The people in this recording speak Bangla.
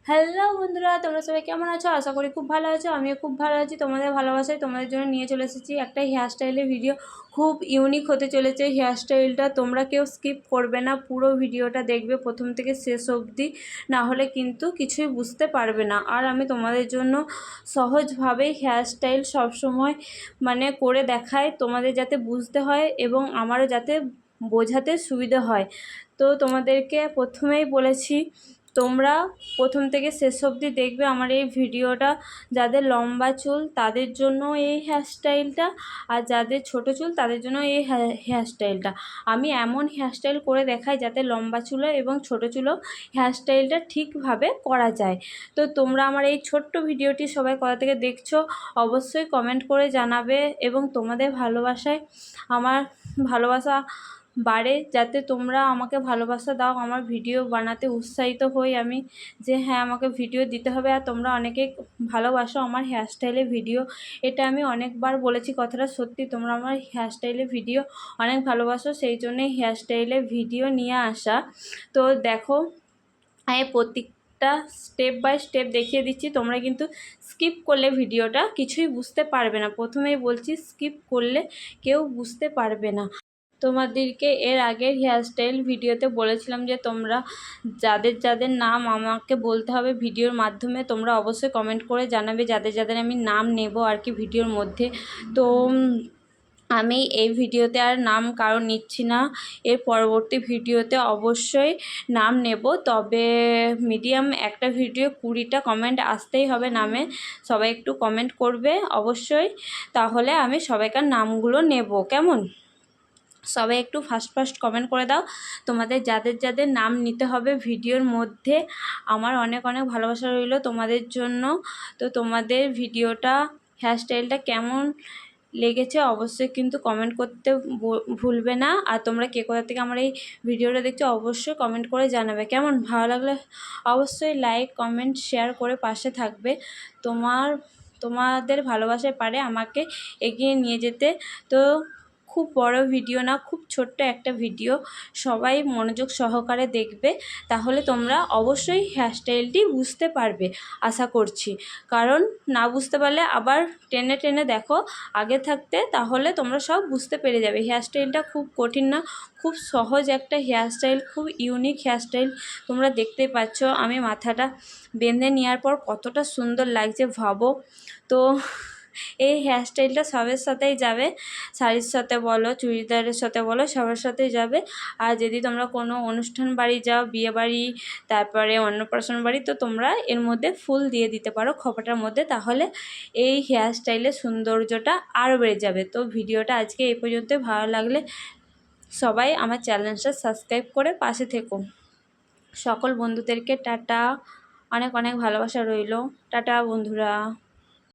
হ্যালো বন্ধুরা, তোমরা সবাই কেমন আছো? আশা করি খুব ভালো আছো। আমিও খুব ভালো আছি। তোমাদের ভালোবাসায় তোমাদের জন্য নিয়ে চলে এসেছি একটা হেয়ার স্টাইলের ভিডিও। খুব ইউনিক হতে চলেছে হেয়ার স্টাইলটা। তোমরা কেউ স্কিপ করবে না, পুরো ভিডিওটা দেখবে প্রথম থেকে শেষ অবধি, না হলে কিন্তু কিছুই বুঝতে পারবে না। আর আমি তোমাদের জন্য সহজভাবেই হেয়ার স্টাইল সবসময় করে দেখাই, তোমাদের যাতে বুঝতে হয় এবং আমারও যাতে বোঝাতে সুবিধা হয়। তো তোমাদেরকে প্রথমেই বলেছি, তোমরা প্রথম থেকে শেষ অবধি দেখবে আমার এই ভিডিওটা। যাদের লম্বা চুল তাদের জন্য এই হেয়ারস্টাইলটা, আর যাদের ছোট চুল তাদের জন্য এই হেয়ারস্টাইলটা। আমি এমন হেয়ারস্টাইল করে দেখাই যাতে লম্বা চুলও এবং ছোট চুলও হেয়ারস্টাইলটা ঠিকভাবে করা যায়। তো তোমরা আমার এই ছোট্ট ভিডিওটি সবাই কোথা থেকে দেখছো অবশ্যই কমেন্ট করে জানাবে, এবং তোমাদের ভালোবাসায় আমার ভালোবাসা বাড়ে, যাতে তোমরা আমাকে ভালোবাসা দাও, আমার ভিডিও বানাতে উৎসাহিত হই আমি, যে হ্যাঁ আমাকে ভিডিও দিতে হবে। আর তোমরা অনেকে ভালোবাসো আমার হেয়ারস্টাইলের ভিডিও, এটা আমি অনেকবার বলেছি, কথাটা সত্যি। তোমরা আমার হেয়ারস্টাইলের ভিডিও অনেক ভালোবাসো, সেই জন্যই হেয়ারস্টাইলের ভিডিও নিয়ে আসা। তো দেখো, আমি প্রত্যেকটা স্টেপ বাই স্টেপ দেখিয়ে দিচ্ছি। তোমরা কিন্তু স্কিপ করলে ভিডিওটা কিছুই বুঝতে পারবে না। প্রথমেই বলছি, স্কিপ করলে কেউ বুঝতে পারবে না। তোমাদেরকে এর আগের হেয়ারস্টাইল ভিডিওতে বলেছিলাম যে তোমরা যাদের যাদের নাম আমাকে বলতে হবে ভিডিওর মাধ্যমে, তোমরা অবশ্যই কমেন্ট করে জানাবে যাদের যাদের আমি নাম নেব আর কি ভিডিওর মধ্যে। তো আমি এই ভিডিওতে আর নাম কারো নিচ্ছি না, এর পরবর্তী ভিডিওতে অবশ্যই নাম নেব। তবে মিডিয়াম একটা ভিডিও 20টা কমেন্ট আসতেই হবে নামে। সবাই একটু কমেন্ট করবে অবশ্যই, তাহলে আমি সবাইকার নামগুলো নেব। কেমন? সবাই একটু ফাস্ট কমেন্ট করে দাও তোমাদের যাদের যাদের নাম নিতে হবে ভিডিওর মধ্যে। আমার অনেক অনেক ভালোবাসা রইল তোমাদের জন্য। তো তোমাদের ভিডিওটা হেয়ারস্টাইলটা কেমন লেগেছে অবশ্যই কিন্তু কমেন্ট করতে ভুলবে না। আর তোমরা কে কোথা থেকে আমার এই ভিডিওটা দেখছো অবশ্যই কমেন্ট করে জানাবে। কেমন? ভালো লাগলে অবশ্যই লাইক কমেন্ট শেয়ার করে পাশে থাকবে। তোমাদের ভালোবাসায় পারে আমাকে এগিয়ে নিয়ে যেতে। তো খুব বড় ভিডিও না, খুব ছোট্ট একটা ভিডিও, সবাই মনোযোগ সহকারে দেখবে, তাহলে তোমরা অবশ্যই হেয়ারস্টাইলটি বুঝতে পারবে আশা করছি। কারণ না বুঝতে পারলে আবার টেনে টেনে দেখো আগে থাকতে, তাহলে তোমরা সব বুঝতে পেরে যাবে। হেয়ারস্টাইলটা খুব কঠিন না, খুব সহজ একটা হেয়ারস্টাইল, খুব ইউনিক হেয়ারস্টাইল। তোমরা দেখতেই পাচ্ছ আমি মাথাটা বেঁধে নেওয়ার পর কতটা সুন্দর লাগছে ভাবো। তো এই হেয়ারস্টাইলটা সবের সাথেই যাবে, শাড়ির সাথে বলো, চুড়িদারের সাথে বলো, সবার সাথেই যাবে। আর যদি তোমরা কোনো অনুষ্ঠান বাড়ি যাও, বিয়ে বাড়ি, তারপরে অন্নপ্রাশন বাড়ি, তো তোমরা এর মধ্যে ফুল দিয়ে দিতে পারো খোঁপাটার মধ্যে, তাহলে এই হেয়ারস্টাইলের সৌন্দর্যটা আরও বেড়ে যাবে। তো ভিডিওটা আজকে এই পর্যন্ত। ভালো লাগলে সবাই আমার চ্যানেলটা সাবস্ক্রাইব করে পাশে থেকো। সকল বন্ধুদেরকে টাটা, অনেক অনেক ভালোবাসা রইল। টাটা বন্ধুরা।